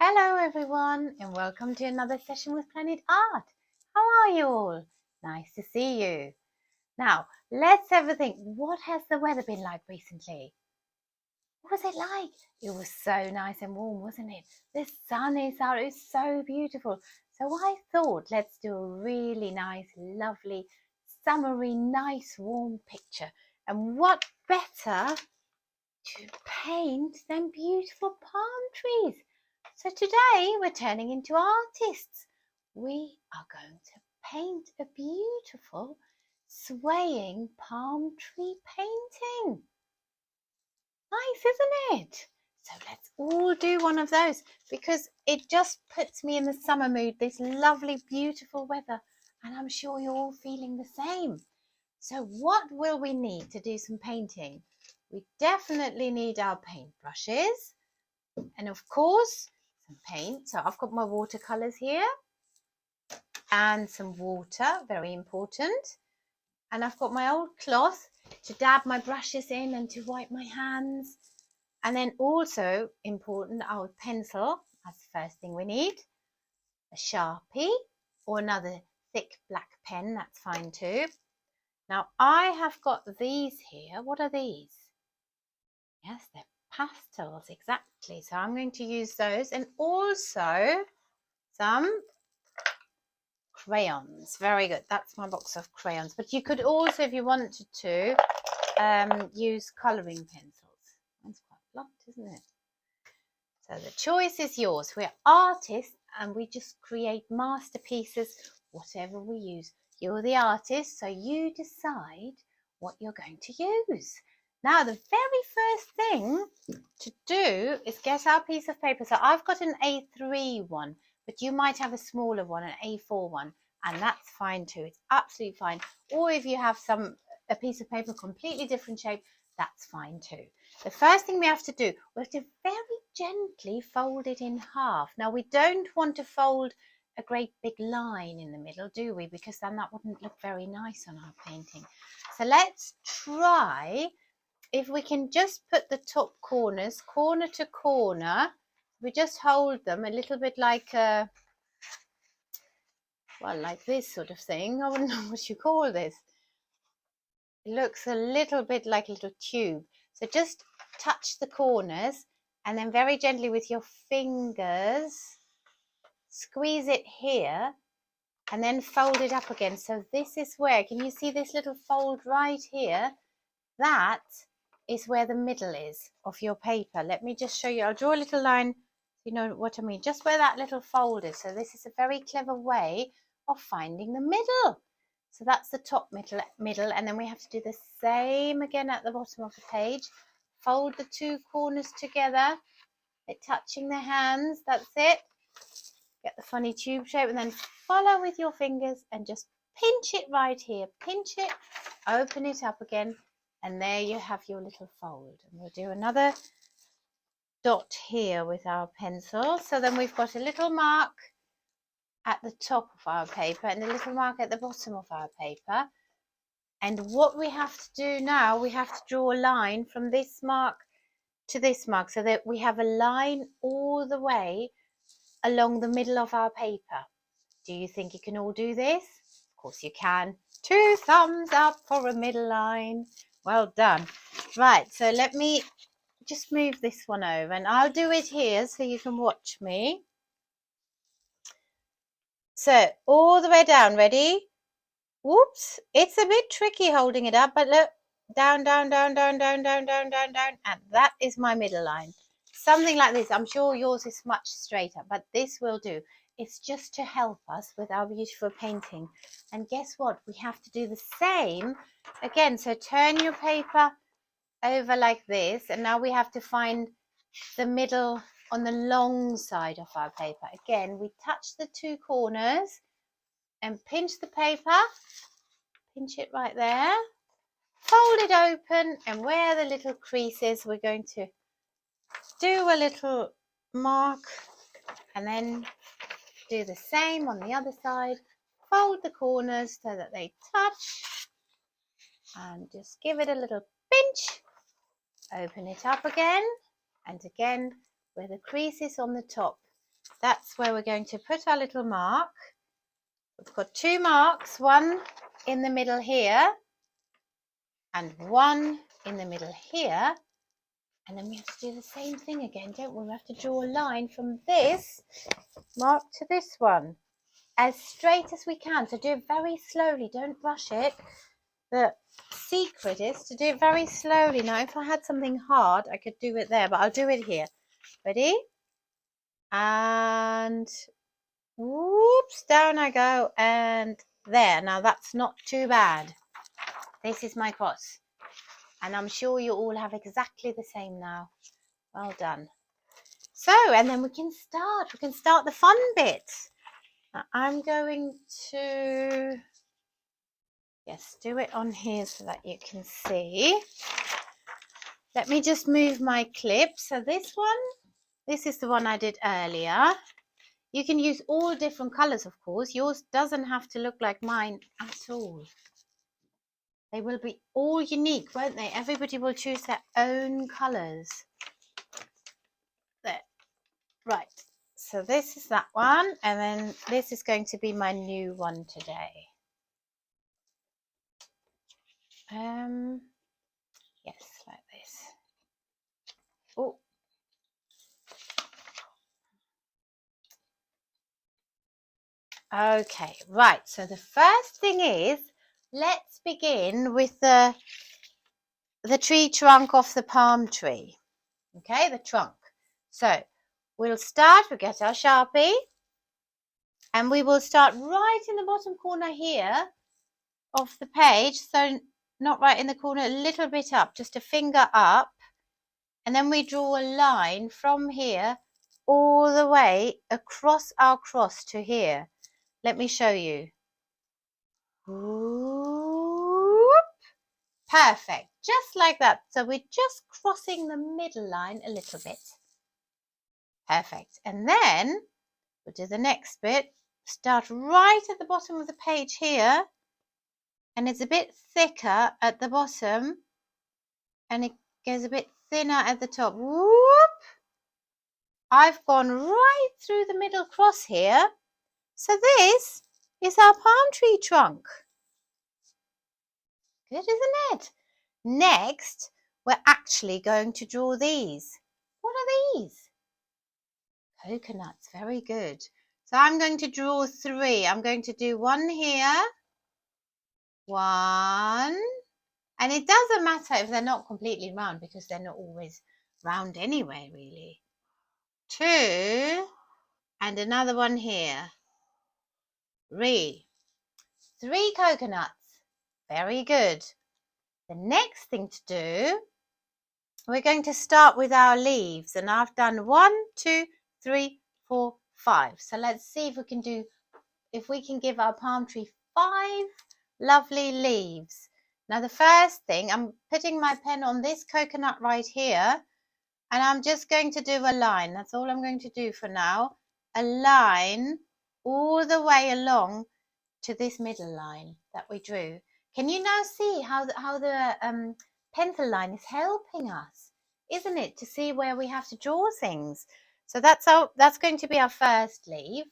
Hello everyone and welcome to another session with Planet Art. How are you all? Nice to see you. Now, let's have a think. What has the weather been like recently? What was it like? It was so nice and warm, wasn't it? The sun is out. It's so beautiful. So I thought let's do a really nice, lovely, summery, nice, warm picture. And what better to paint than beautiful palm trees? So today we're turning into artists. We are going to paint a beautiful swaying palm tree painting. Nice, isn't it? So let's all do one of those because it just puts me in the summer mood, this lovely, beautiful weather. And I'm sure you're all feeling the same. So what will we need to do some painting? We definitely need our paintbrushes and of course some paint. So I've got my watercolors here and some water, very important. And I've got my old cloth to dab my brushes in and to wipe my hands. And then also important, our pencil, that's the first thing we need. A Sharpie or another thick black pen, that's fine too. Now I have got these here. What are these? Yes, they're pastels, exactly. So I'm going to use those and also some crayons. Very good. That's my box of crayons. But you could also, if you wanted to, use colouring pencils. That's quite blunt, isn't it? So the choice is yours. We're artists and we just create masterpieces, whatever we use. You're the artist, so you decide what you're going to use. Now, the very first thing to do is get our piece of paper. So I've got an A3 one, but you might have a smaller one, an A4 one, and that's fine too. It's absolutely fine. Or if you have a piece of paper completely different shape, that's fine too. The first thing we have to do, we have to very gently fold it in half. Now, we don't want to fold a great big line in the middle, do we? Because then that wouldn't look very nice on our painting. So let's try if we can just put the top corners corner to corner. We just hold them a little bit like like this sort of thing. I wouldn't know what you call this. It looks a little bit like a little tube. So just touch the corners and then very gently with your fingers squeeze it here and then fold it up again. So this is where, can you see this little fold right here? That is where the middle is of your paper. Let me just show you. I'll draw a little line so you know what I mean. Just where that little fold is. So this is a very clever way of finding the middle. So that's the top middle, and then we have to do the same again at the bottom of the page. Fold the two corners together, touching the hands. That's it. Get the funny tube shape and then follow with your fingers and just pinch it right here. Pinch it, open it up again, and there you have your little fold. And we'll do another dot here with our pencil. So then we've got a little mark at the top of our paper and a little mark at the bottom of our paper. And what we have to do now, we have to draw a line from this mark to this mark so that we have a line all the way along the middle of our paper. Do you think you can all do this? Of course you can. 2 thumbs up for a middle line. Well done. Right, so let me just move this one over and I'll do it here so you can watch me. So all the way down, ready? Whoops, it's a bit tricky holding it up, but look, down, down, down, down, down, down, down, down, down, and that is my middle line. Something like this. I'm sure yours is much straighter, but this will do. It's just to help us with our beautiful painting. And guess what? We have to do the same again. So turn your paper over like this, and now we have to find the middle on the long side of our paper. Again, we touch the two corners and pinch the paper, pinch it right there, fold it open, and where the little crease is, we're going to do a little mark and then do the same on the other side. Fold the corners so that they touch and just give it a little pinch, open it up again, and again where the crease is on the top, That's where we're going to put our little mark. We've got 2 marks, one in the middle here and one in the middle here. And then we have to do the same thing again, don't we? We have to draw a line from this mark to this one as straight as we can. So do it very slowly, don't rush it. The secret is to do it very slowly. Now, if I had something hard, I could do it there, but I'll do it here. Ready? And whoops, down I go, and there. Now, that's not too bad. This is my cross. And I'm sure you all have exactly the same now. Well done. So, and then we can start. We can start the fun bit. Now, I'm going to, yes, do it on here so that you can see. Let me just move my clip. So this one, this is the one I did earlier. You can use all different colours, of course. Yours doesn't have to look like mine at all. They will be all unique, won't they? Everybody will choose their own colours. There. Right. So this is that one. And then this is going to be my new one today. Yes, like this. Oh. Okay, right. So the first thing is, let's begin with the tree trunk of the palm tree. Okay, the trunk. So we'll start, we'll get our Sharpie, and we will start right in the bottom corner here of the page. So not right in the corner, a little bit up, just a finger up. And then we draw a line from here all the way across our cross to here. Let me show you. Whoop. Perfect, just like that. So we're just crossing the middle line a little bit. Perfect. And then we'll do the next bit. Start right at the bottom of the page here. And it's a bit thicker at the bottom. And it goes a bit thinner at the top. Whoop! I've gone right through the middle cross here. So this is our palm tree trunk. Good, isn't it? Next, we're actually going to draw these. What are these? Coconuts, very good. So I'm going to draw 3. I'm going to do 1 here, 1, and it doesn't matter if they're not completely round because they're not always round anyway, really. 2, and another one here. 3. 3 coconuts. Very good. The next thing to do, we're going to start with our leaves, and I've done 1, 2, 3, 4, 5. So let's see if we can give our palm tree 5 lovely leaves. Now the first thing, I'm putting my pen on this coconut right here, and I'm just going to do a line. That's all I'm going to do for now. A line all the way along to this middle line that we drew. Can you now see how the pencil line is helping us, isn't it, to see where we have to draw things? So that's going to be our first leaf.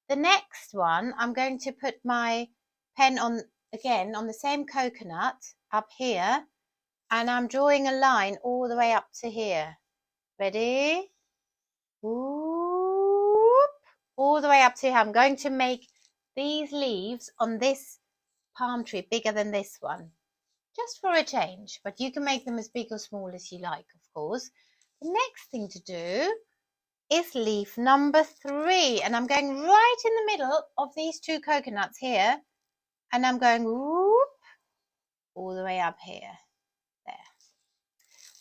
The next one, I'm going to put my pen on again on the same coconut up here, and I'm drawing a line all the way up to here. Ready? Whoop. All the way up to here. I'm going to make these leaves on this palm tree bigger than this one, just for a change, but you can make them as big or small as you like, of course. The next thing to do is leaf number 3, and I'm going right in the middle of these 2 coconuts here, and I'm going whoop all the way up here. There.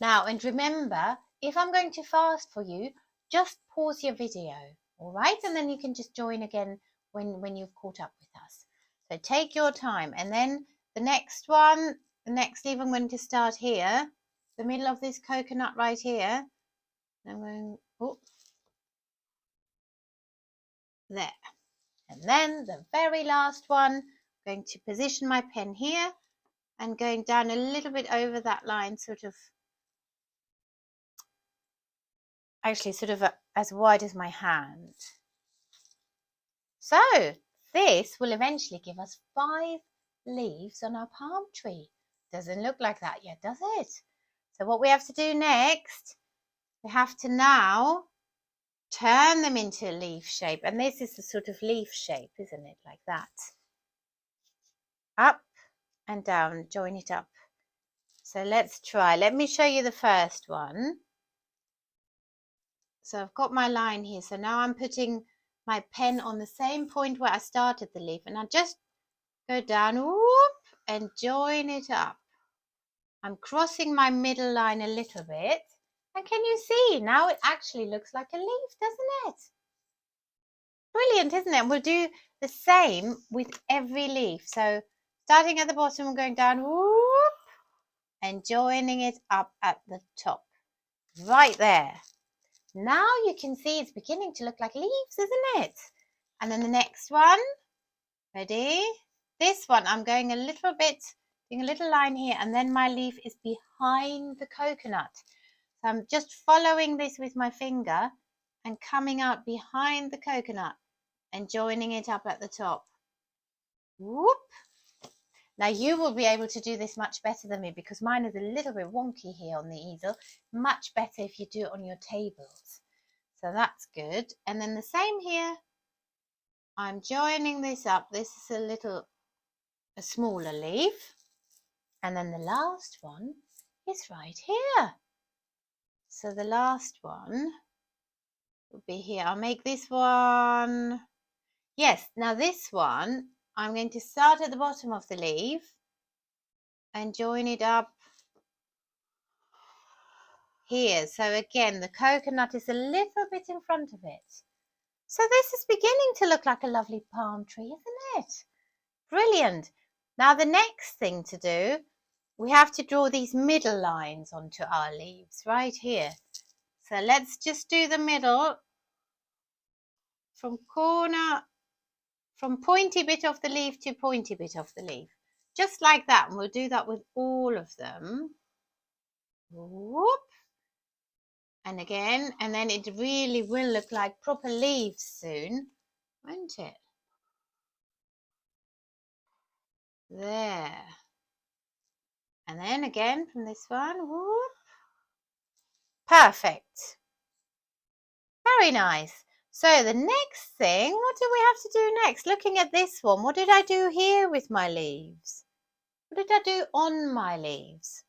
Now, and remember, if I'm going too fast for you, just pause your video, all right? And then you can just join again when you've caught up with us. So take your time, and then the next one, the next leaf, I'm going to start here, the middle of this coconut right here. I'm going, oh, there. And then the very last one, I'm going to position my pen here and going down a little bit over that line, sort of as wide as my hand. So this will eventually give us 5 leaves on our palm tree. Doesn't look like that yet, does it? So what we have to do next, we have to now turn them into a leaf shape. And this is the sort of leaf shape, isn't it? Like that. Up and down, join it up. So let's try. Let me show you the first one. So I've got my line here. So now I'm putting my pen on the same point where I started the leaf. And I just go down, whoop, and join it up. I'm crossing my middle line a little bit. And can you see? Now it actually looks like a leaf, doesn't it? Brilliant, isn't it? And we'll do the same with every leaf. So starting at the bottom and going down, whoop, and joining it up at the top. Right there. Now you can see it's beginning to look like leaves, isn't it? And then the next one. Ready? This one, I'm going a little bit, doing a little line here, and then my leaf is behind the coconut. So I'm just following this with my finger and coming out behind the coconut and joining it up at the top. Whoop. Now you will be able to do this much better than me because mine is a little bit wonky here on the easel. Much better if you do it on your tables. So that's good. And then the same here. I'm joining this up. This is a smaller leaf. And then the last one is right here. So the last one will be here. I'll make this one. Yes, now this one, I'm going to start at the bottom of the leaf and join it up here. So again, the coconut is a little bit in front of it. So this is beginning to look like a lovely palm tree, isn't it? Brilliant. Now the next thing to do, we have to draw these middle lines onto our leaves right here. So let's just do the middle from pointy bit of the leaf to pointy bit of the leaf. Just like that. And we'll do that with all of them. Whoop. And again, and then it really will look like proper leaves soon, won't it? There. And then again from this one. Whoop. Perfect. Very nice. So the next thing, what do we have to do next? Looking at this one, what did I do here with my leaves? What did I do on my leaves?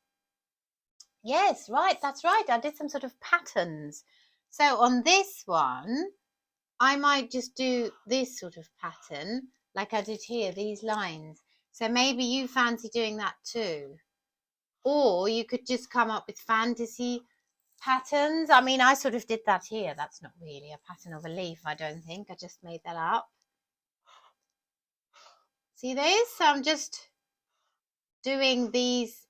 Yes, right, that's right. I did some sort of patterns. So on this one, I might just do this sort of pattern like I did here, these lines. So maybe you fancy doing that too. Or you could just come up with fantasy patterns. I mean, I sort of did that here. That's not really a pattern of a leaf, I don't think. I just made that up. See this? So I'm just doing these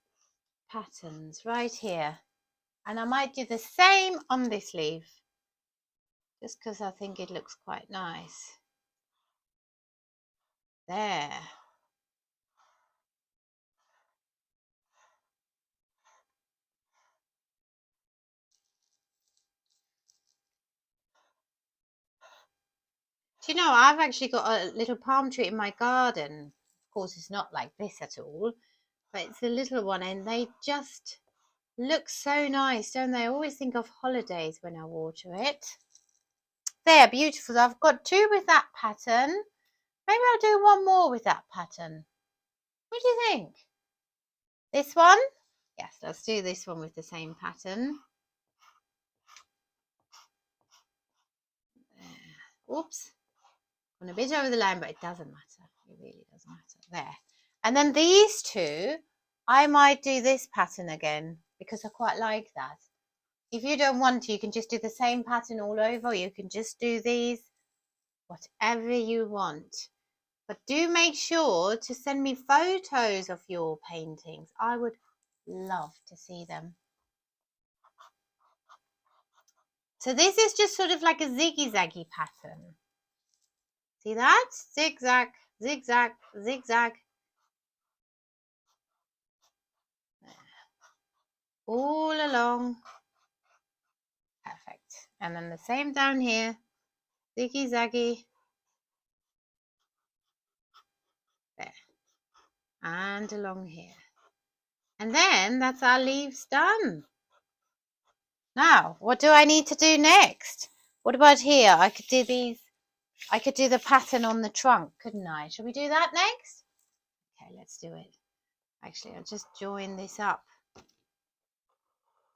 patterns right here. And I might do the same on this leaf, just because I think it looks quite nice. There. Do you know, I've actually got a little palm tree in my garden. Of course, it's not like this at all, but it's a little one, and they just look so nice, don't they? I always think of holidays when I water it. They're beautiful. I've got 2 with that pattern. Maybe I'll do one more with that pattern. What do you think? This one? Yes, let's do this one with the same pattern. Oops. Gone a bit over the line, but it doesn't matter. It really doesn't matter. There. And then these 2, I might do this pattern again because I quite like that. If you don't want to, you can just do the same pattern all over. You can just do these, whatever you want. But do make sure to send me photos of your paintings. I would love to see them. So this is just sort of like a ziggy-zaggy pattern. See that? Zigzag, zigzag, zigzag. All along. Perfect. And then the same down here. Ziggy-zaggy. and along here. And then that's our leaves done. Now, what do I need to do next? What about here? I could do these. I could do the pattern on the trunk, couldn't I? Shall we do that next? Okay, let's do it. Actually, I'll just join this up.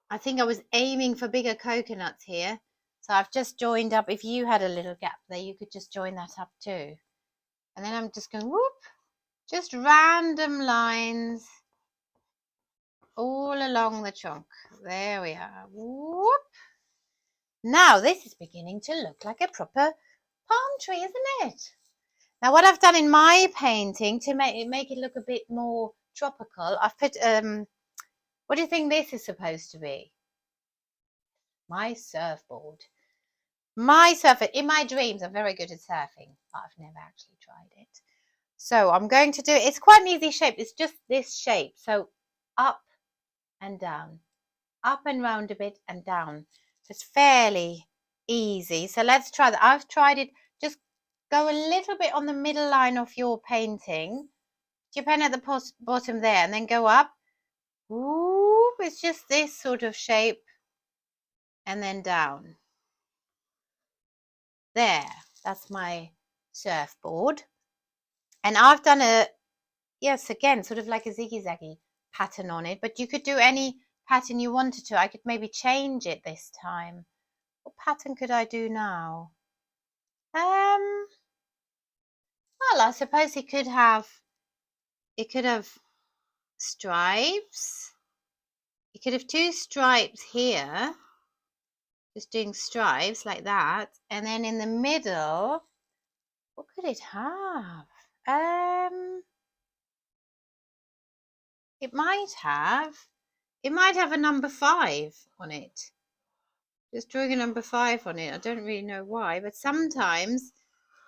I think I was aiming for bigger coconuts here. So I've just joined up. If you had a little gap there, you could just join that up too. And then I'm just going, whoop, just random lines all along the trunk. There we are. Whoop. Now this is beginning to look like a proper palm tree, isn't it? Now what I've done in my painting to make it look a bit more tropical, I've put, what do you think this is supposed to be? My surfboard. My surfer, in my dreams, I'm very good at surfing, but I've never actually tried it. So I'm going to do, it's quite an easy shape. It's just this shape. So up and down, up and round a bit and down. So it's fairly easy. So let's try that. I've tried it. Just go a little bit on the middle line of your painting. Your pen at the bottom there and then go up. Ooh, it's just this sort of shape and then down. There, that's my surfboard. And I've done a, yes, again, sort of like a ziggy-zaggy pattern on it, but you could do any pattern you wanted to. I could maybe change it this time. What pattern could I do now? Well, I suppose it could have stripes. You could have two stripes here, just doing stripes like that, and then in the middle, what could it have? It might have a number 5 on it. Just drawing a number 5 on it. I don't really know why, but sometimes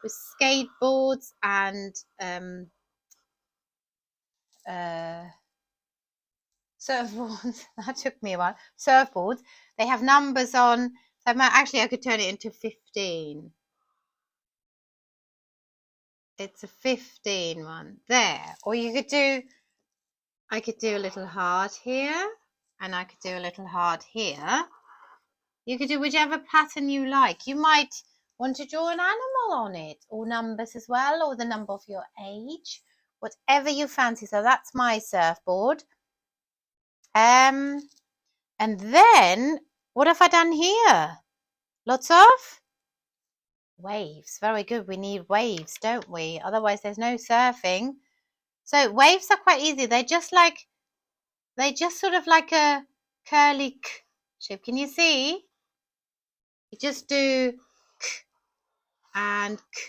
with skateboards and surfboards, that took me a while. Surfboards, they have numbers on. So I could turn it into 15. It's a 15 one there. Or you could do, I could do a little heart here, and I could do a little heart here. You could do whichever pattern you like. You might want to draw an animal on it, or numbers as well, or the number of your age, whatever you fancy. So that's my surfboard. And then what have I done here? Lots of waves. Very good. We need waves, don't we? Otherwise there's no surfing. So waves are quite easy. They're just sort of like a curly k shape. Can you see? You just do k and k,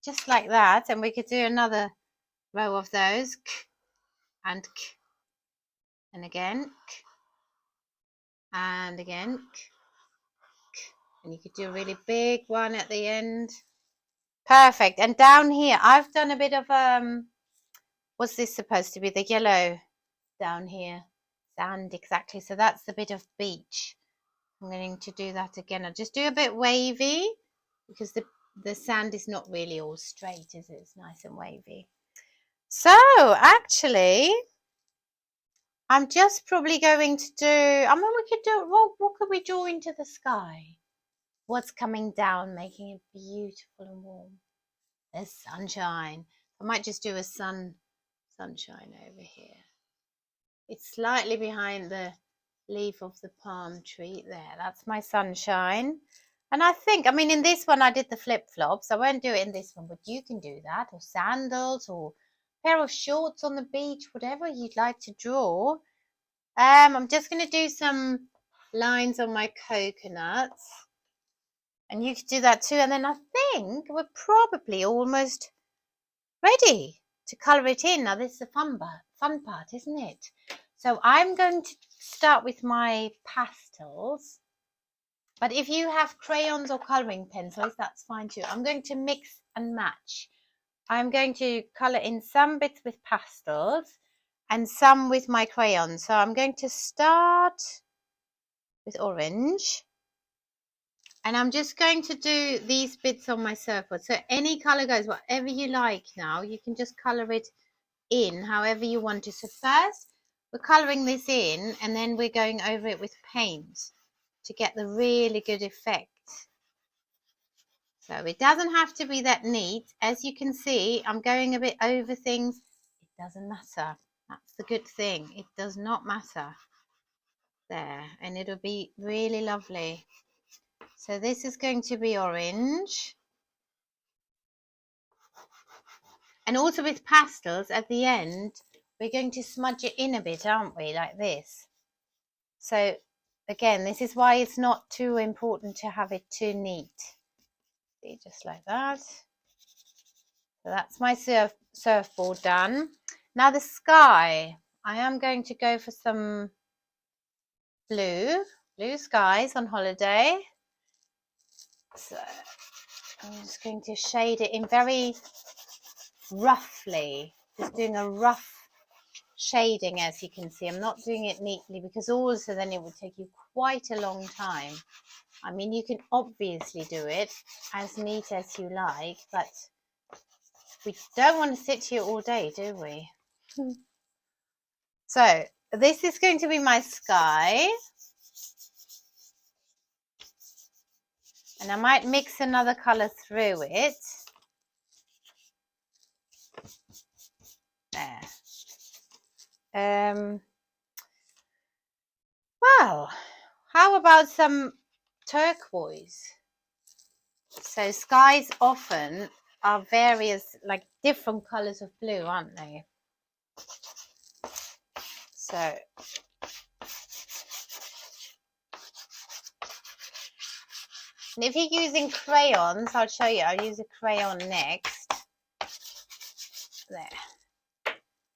just like that. And we could do another row of those, k and k, and again, k, and again, k, k. And you could do a really big one at the end. Perfect. And down here, I've done a bit of, what's this supposed to be? The yellow down here. Sand, exactly. So that's the bit of beach. I'm going to do that again. I'll just do a bit wavy because the sand is not really all straight, is it? It's nice and wavy. So actually, I'm just probably going to do, I mean, we could do, what could we draw into the sky? What's coming down, making it beautiful and warm? There's sunshine. I might just do a sunshine over here. It's slightly behind the leaf of the palm tree there. That's my sunshine. And I think, I mean, in this one I did the flip-flops. I won't do it in this one, but you can do that. Or sandals, or a pair of shorts on the beach, whatever you'd like to draw. I'm just going to do some lines on my coconuts. And you could do that too. And then I think we're probably almost ready to colour it in. Now this is the fun part, isn't it? So I'm going to start with my pastels. But if you have crayons or colouring pencils, that's fine too. I'm going to mix and match. I'm going to colour in some bits with pastels and some with my crayons. So I'm going to start with orange. And I'm just going to do these bits on my surfboard. So any colour goes, whatever you like now. You can just colour it in however you want to. So first we're colouring this in and then we're going over it with paint to get the really good effect. So it doesn't have to be that neat. As you can see, I'm going a bit over things. It doesn't matter. That's the good thing. It does not matter. There, and it'll be really lovely. So this is going to be orange. And also with pastels at the end, we're going to smudge it in a bit, aren't we? Like this. So again, this is why it's not too important to have it too neat. See, just like that. So that's my surfboard done. Now the sky. I am going to go for some blue skies on holiday. So I'm just going to shade it in very roughly, just doing a rough shading. As you can see, I'm not doing it neatly because also then it would take you quite a long time. I mean, you can obviously do it as neat as you like, but we don't want to sit here all day, do we? So this is going to be my sky, and I might mix another colour through it. There. Well, how about some turquoise? So skies often are various, like different colours of blue, aren't they? So and if you're using crayons, I'll show you. I'll use a crayon next. There.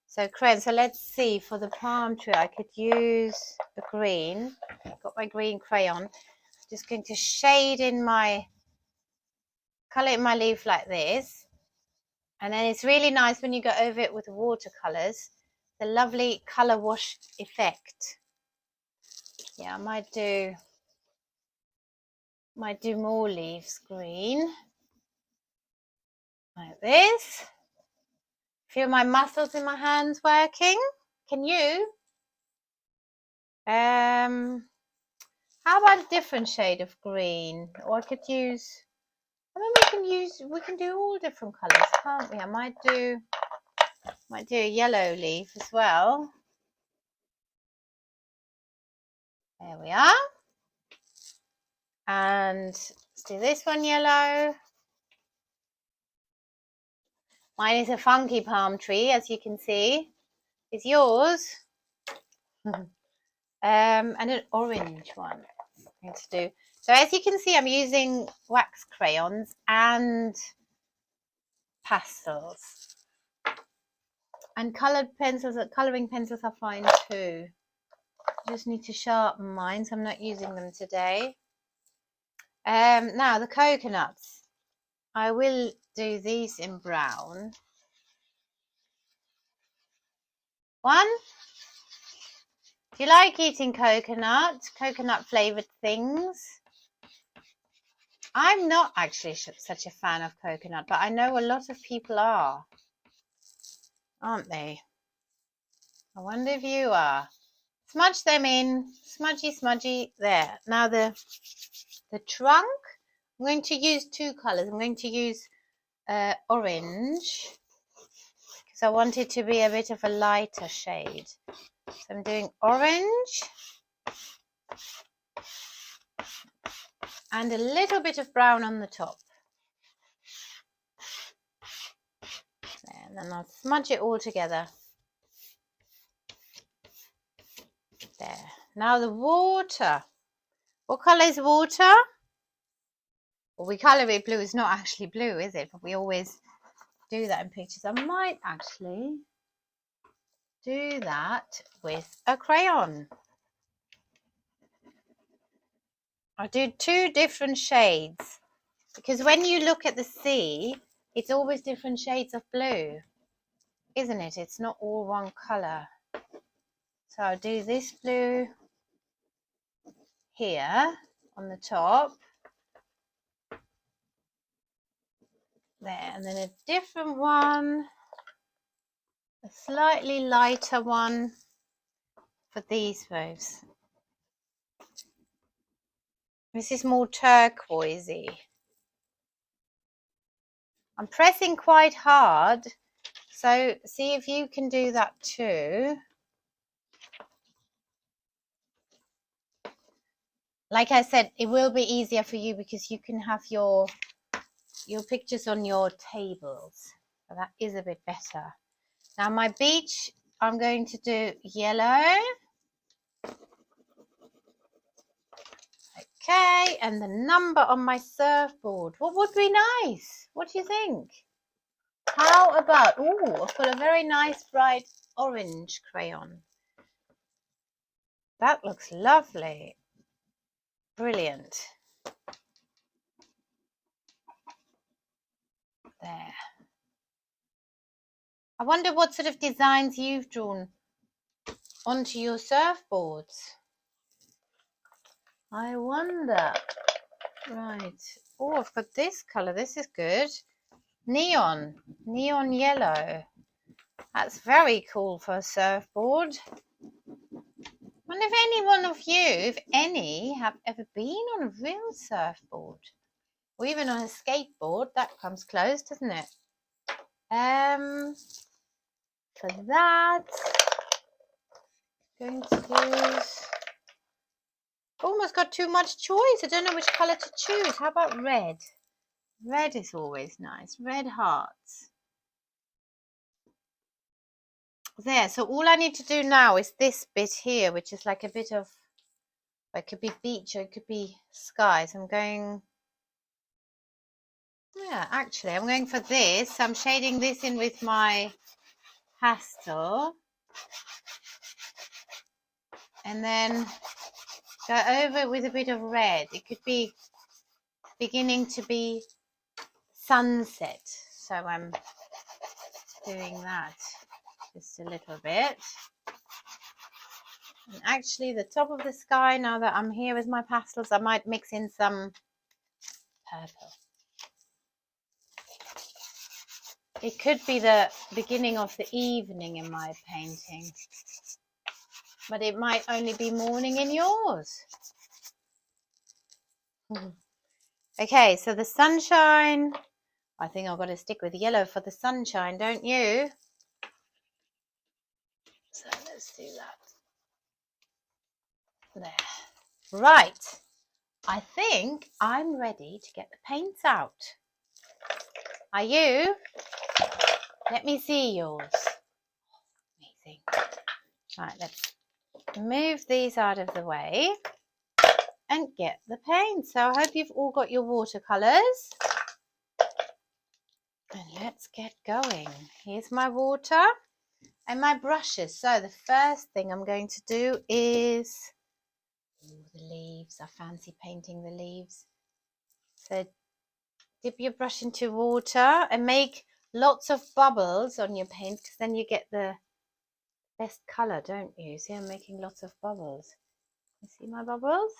So crayon. So let's see. For the palm tree, I could use the green. I've got my green crayon. Just going to shade in my colour in my leaf like this, and then it's really nice when you go over it with watercolors. The lovely colour wash effect. Yeah, I might do more leaves green like this. Feel my muscles in my hands working. Can you? How about a different shade of green? Or I could use, I mean, we can do all different colours, can't we? I might do a yellow leaf as well. There we are. And let's do this one yellow. Mine is a funky palm tree, as you can see. Is yours? And an orange one I'm going to do. So as you can see, I'm using wax crayons and pastels. And colouring pencils are fine too. I just need to sharpen mine, so I'm not using them today. Now the coconuts. I will do these in brown. One. Do you like eating coconut flavoured things? I'm not actually such a fan of coconut, but I know a lot of people are, aren't they? I wonder if you are. Smudge them in, smudgy, smudgy. There. Now the trunk, I'm going to use two colours. I'm going to use orange because I want it to be a bit of a lighter shade. So I'm doing orange and a little bit of brown on the top. There, and then I'll smudge it all together. There. Now the water. What colour is water? Well, we colour it blue. It's not actually blue, is it? But we always do that in pictures. I might actually do that with a crayon. I'll do two different shades because when you look at the sea, it's always different shades of blue, isn't it? It's not all one colour. So I'll do this blue here on the top. There, and then a different one, a a slightly lighter one for these waves. This is more turquoisey. I'm pressing quite hard, so see if you can do that too. Like I said, it will be easier for you because you can have your pictures on your tables. So that is a bit better. Now my beach, I'm going to do yellow. Okay, and the number on my surfboard. What would be nice? What do you think? How about, oh, I've got a very nice bright orange crayon. That looks lovely. Brilliant. There. I wonder what sort of designs you've drawn onto your surfboards. I wonder. Right. Oh, I've got this colour. This is good. Neon yellow. That's very cool for a surfboard. I wonder if any one of you, if any, have ever been on a real surfboard. Or even on a skateboard. That comes close, doesn't it? For that, I'm going to use... Almost got too much choice. I don't know which colour to choose. How about red? Red is always nice. Red hearts. There. So all I need to do now is this bit here, which is like a bit of... It could be beach or it could be sky. So I'm going... Yeah, actually, I'm going for this. I'm shading this in with my pastel. And then go over with a bit of red. It could be beginning to be sunset. So I'm doing that just a little bit. And actually, the top of the sky, now that I'm here with my pastels, I might mix in some purple. It could be the beginning of the evening in my painting, but it might only be morning in yours. Okay, so the sunshine, I think I've got to stick with yellow for the sunshine, don't you? So let's do that. There. Right. I think I'm ready to get the paints out. Are you? Let me see yours. Amazing. Right, let's move these out of the way and get the paint. So I hope you've all got your watercolours. And let's get going. Here's my water and my brushes. So the first thing I'm going to do is the leaves. I fancy painting the leaves. So dip your brush into water and make lots of bubbles on your paint because then you get the best colour, don't you? See, I'm making lots of bubbles. You see my bubbles?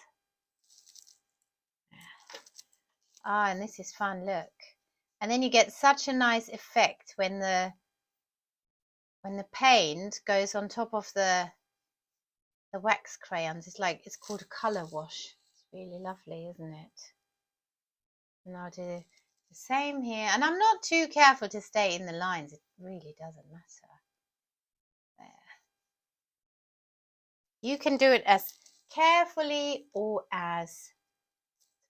Ah, and this is fun, look. And then you get such a nice effect when the paint goes on top of the wax crayons. It's called a colour wash. It's really lovely, isn't it? And I'll do the same here. And I'm not too careful to stay in the lines. It really doesn't matter. There. You can do it as carefully or as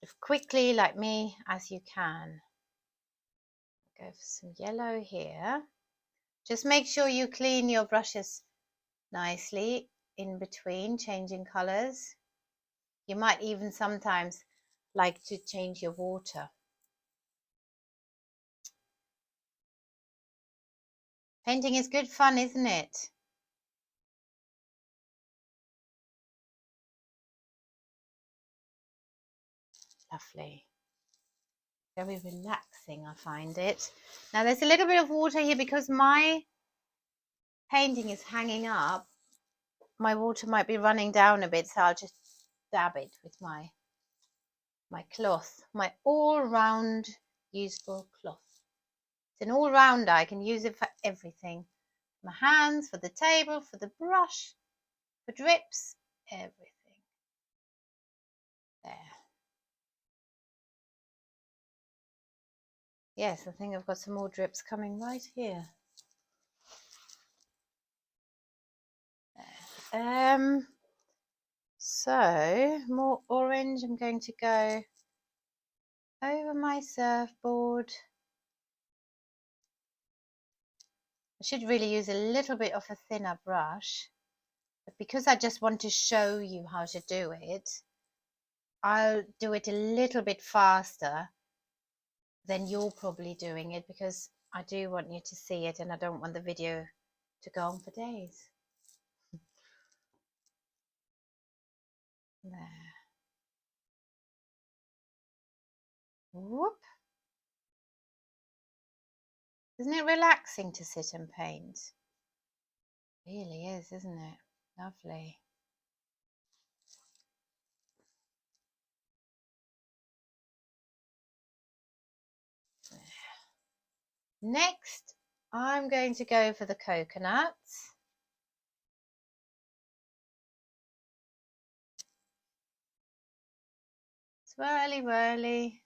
sort of quickly, like me, as you can. Go for some yellow here. Just make sure you clean your brushes nicely in between changing colours. You might even sometimes like to change your water. Painting is good fun, isn't it? Lovely. Very relaxing, I find it. Now there's a little bit of water here because my painting is hanging up. My water might be running down a bit, so I'll just dab it with my cloth, my all-round useful cloth. It's an all-rounder. I can use it for everything. My hands, for the table, for the brush, for drips, everything. There. Yes, I think I've got some more drips coming right here. There. So more orange. I'm going to go over my surfboard. I should really use a little bit of a thinner brush, but because I just want to show you how to do it, I'll do it a little bit faster than you're probably doing it, because I do want you to see it and I don't want the video to go on for days. There. Whoop. Isn't it relaxing to sit and paint? It really is, isn't it? Lovely. There. Next, I'm going to go for the coconuts. Swirly whirly.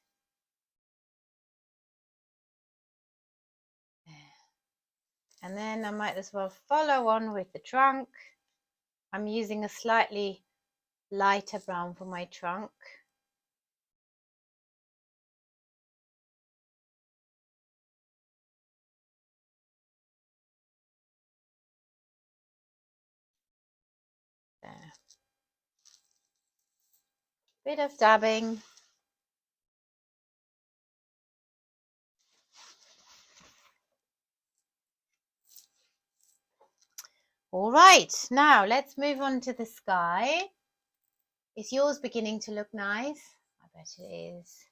And then I might as well follow on with the trunk. I'm using a slightly lighter brown for my trunk. There. Bit of dabbing. All right, now let's move on to the sky. Is yours beginning to look nice? I bet it is.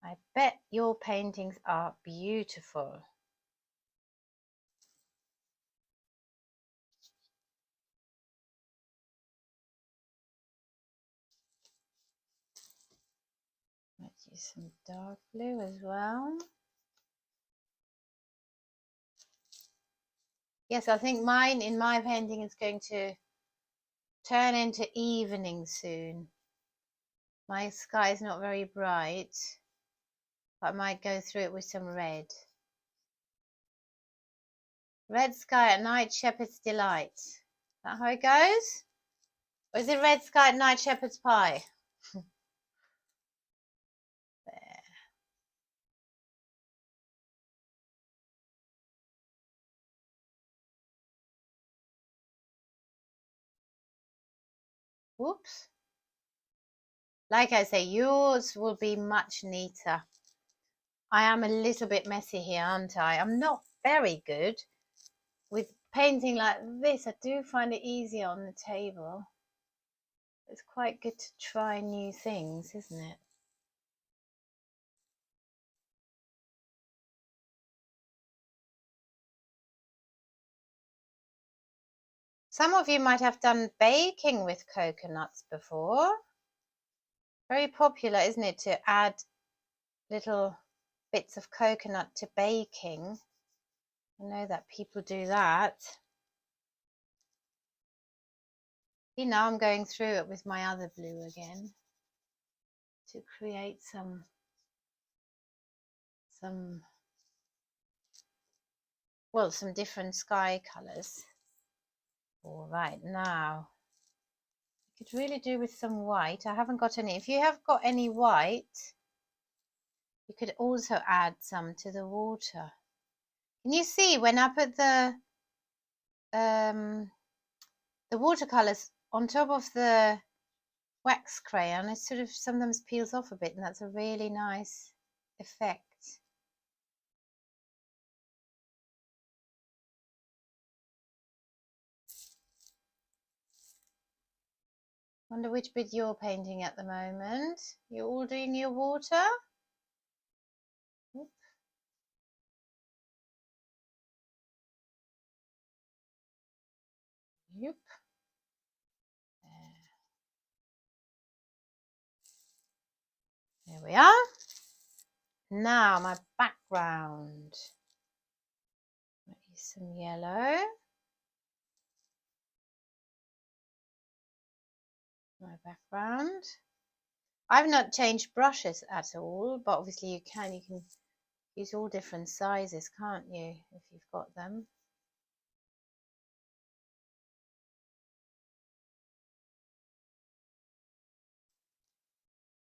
I bet your paintings are beautiful. Let's use some dark blue as well. Yes, I think mine, in my painting, is going to turn into evening soon. My sky is not very bright, but I might go through it with some red. Red sky at night, shepherd's delight. Is that how it goes? Or is it red sky at night, shepherd's pie? There. Whoops. Like I say, yours will be much neater. I am a little bit messy here, aren't I? I'm not very good with painting like this. I do find it easier on the table. It's quite good to try new things, isn't it? Some of you might have done baking with coconuts before. Very popular, isn't it, to add little bits of coconut to baking. I know that people do that. See, now I'm going through it with my other blue again to create some different sky colours. All right, now you could really do with some white. I haven't got any. If you have got any white, you could also add some to the water. Can you see when I put the watercolors on top of the wax crayon, it sort of sometimes peels off a bit, and that's a really nice effect. Wonder which bit you're painting at the moment. You're all doing your water? Oop. Yep. There we are. Now my background. Might use some yellow. My background. I've not changed brushes at all, but obviously you can use all different sizes, can't you, if you've got them.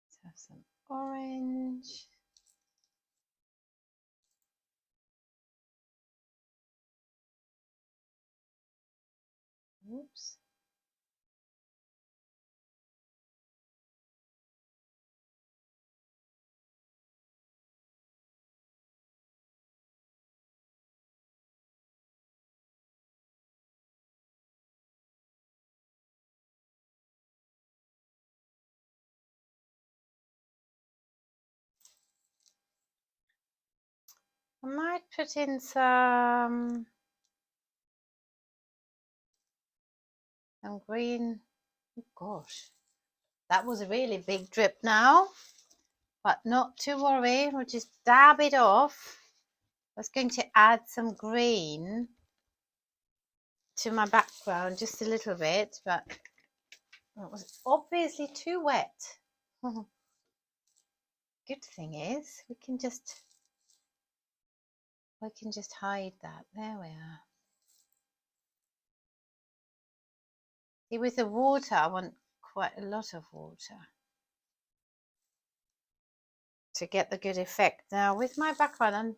Let's have some orange. Oops. I might put in some green. Oh gosh, that was a really big drip now, but not to worry, we'll just dab it off. I was going to add some green to my background, just a little bit, but it was obviously too wet. Good thing is we can just hide that. There we are. See, with the water, I want quite a lot of water to get the good effect. Now with my background, I'm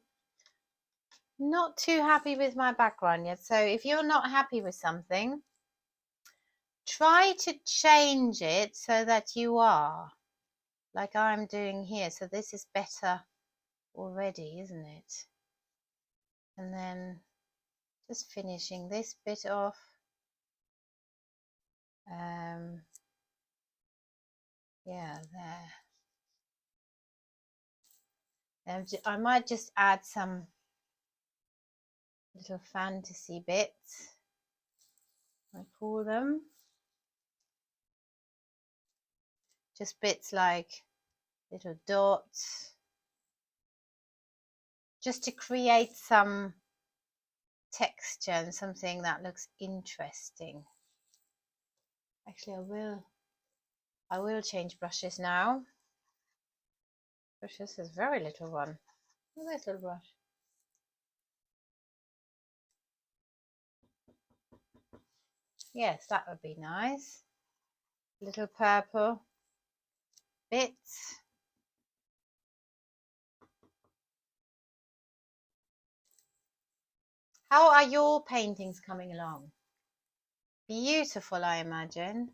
not too happy with my background yet. So if you're not happy with something, try to change it so that you are, like I'm doing here. So this is better already, isn't it? And then just finishing this bit off. Yeah, there. And I might just add some little fantasy bits, I call them. Just bits like little dots, just to create some texture and something that looks interesting. Actually, I will change brushes now. This is a very little one. Look at this little brush. Yes, that would be nice. Little purple bits. How are your paintings coming along? Beautiful, I imagine.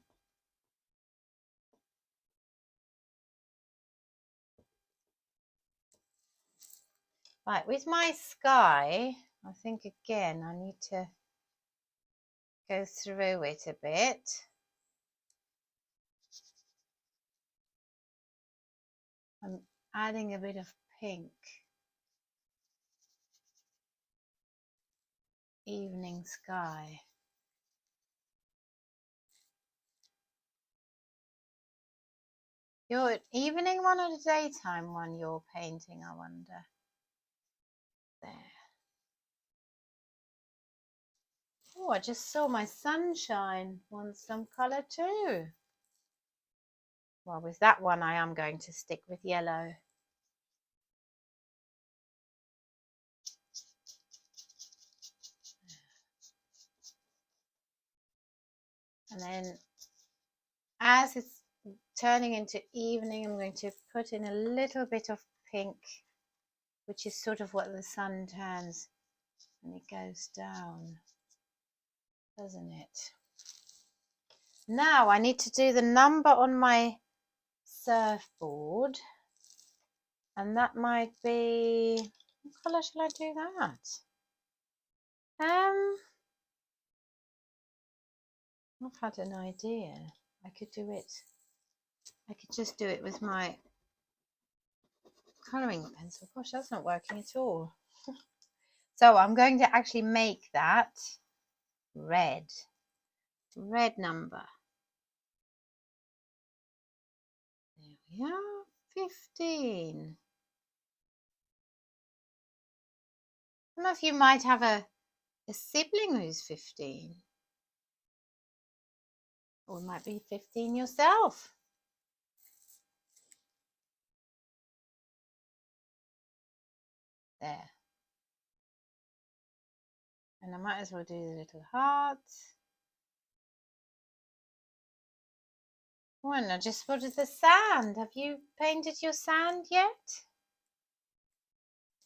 Right, with my sky, I think again I need to go through it a bit. I'm adding a bit of pink. Evening sky. Your evening one or the daytime one you're painting, I wonder? There. Oh, I just saw my sunshine wants some colour too. Well, with that one I am going to stick with yellow. And then as it's turning into evening, I'm going to put in a little bit of pink, which is sort of what the sun turns and it goes down, doesn't it? Now I need to do the number on my surfboard, and that might be, what colour shall I do that? I've had an idea. I could just do it with my colouring pencil. Gosh, that's not working at all. So I'm going to actually make that red number. There we are, 15. Some of you might have a a sibling who's 15. Or it might be 15 yourself. There. And I might as well do the little hearts. Oh, and I just spotted the sand. Have you painted your sand yet?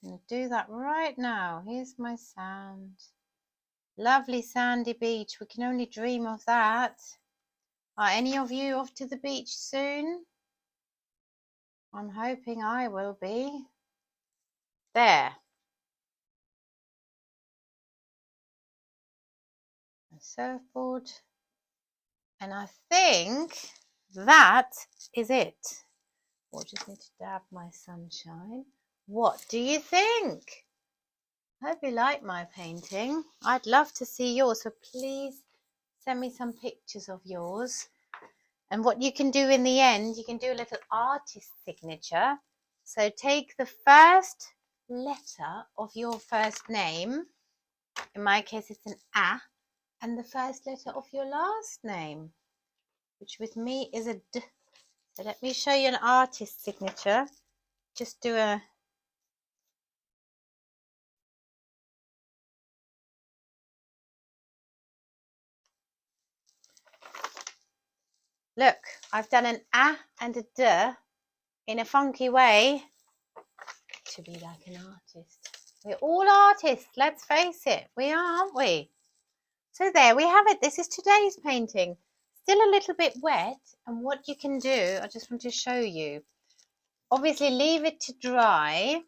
I'm going to do that right now. Here's my sand. Lovely sandy beach. We can only dream of that. Are any of you off to the beach soon? I'm hoping I will be. There. A surfboard. And I think that is it. We'll just need to dab my sunshine. What do you think? I hope you like my painting. I'd love to see yours, so please send me some pictures of yours. And what you can do in the end, you can do a little artist signature. So take the first letter of your first name. In my case, it's an A. And the first letter of your last name, which with me is a D. So let me show you an artist signature. Just do a... Look, I've done an A and a D in a funky way to be like an artist. We're all artists, let's face it. We are, aren't we? So there we have it. This is today's painting. Still a little bit wet, and what you can do, I just want to show you. Obviously leave it to dry.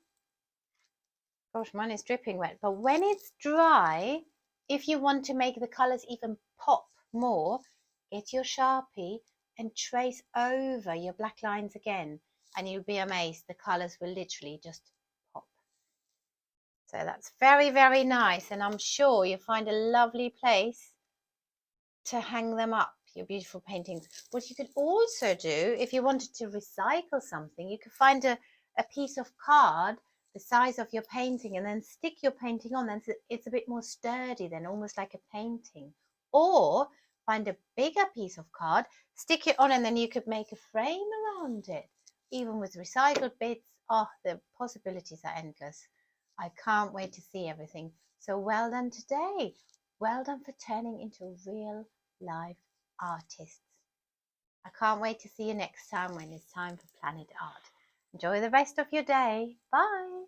Gosh, mine is dripping wet. But when it's dry, if you want to make the colours even pop more, get your Sharpie and trace over your black lines again, and you'll be amazed. The colours will literally just pop. So that's very, very nice, and I'm sure you'll find a lovely place to hang them up, your beautiful paintings. What you could also do, if you wanted to recycle something, you could find a piece of card the size of your painting and then stick your painting on. Then it's a bit more sturdy, then almost like a painting. Or find a bigger piece of card, stick it on, and then you could make a frame around it. Even with recycled bits, oh, the possibilities are endless. I can't wait to see everything. So well done today. Well done for turning into real life artists. I can't wait to see you next time when it's time for Planet Art. Enjoy the rest of your day. Bye.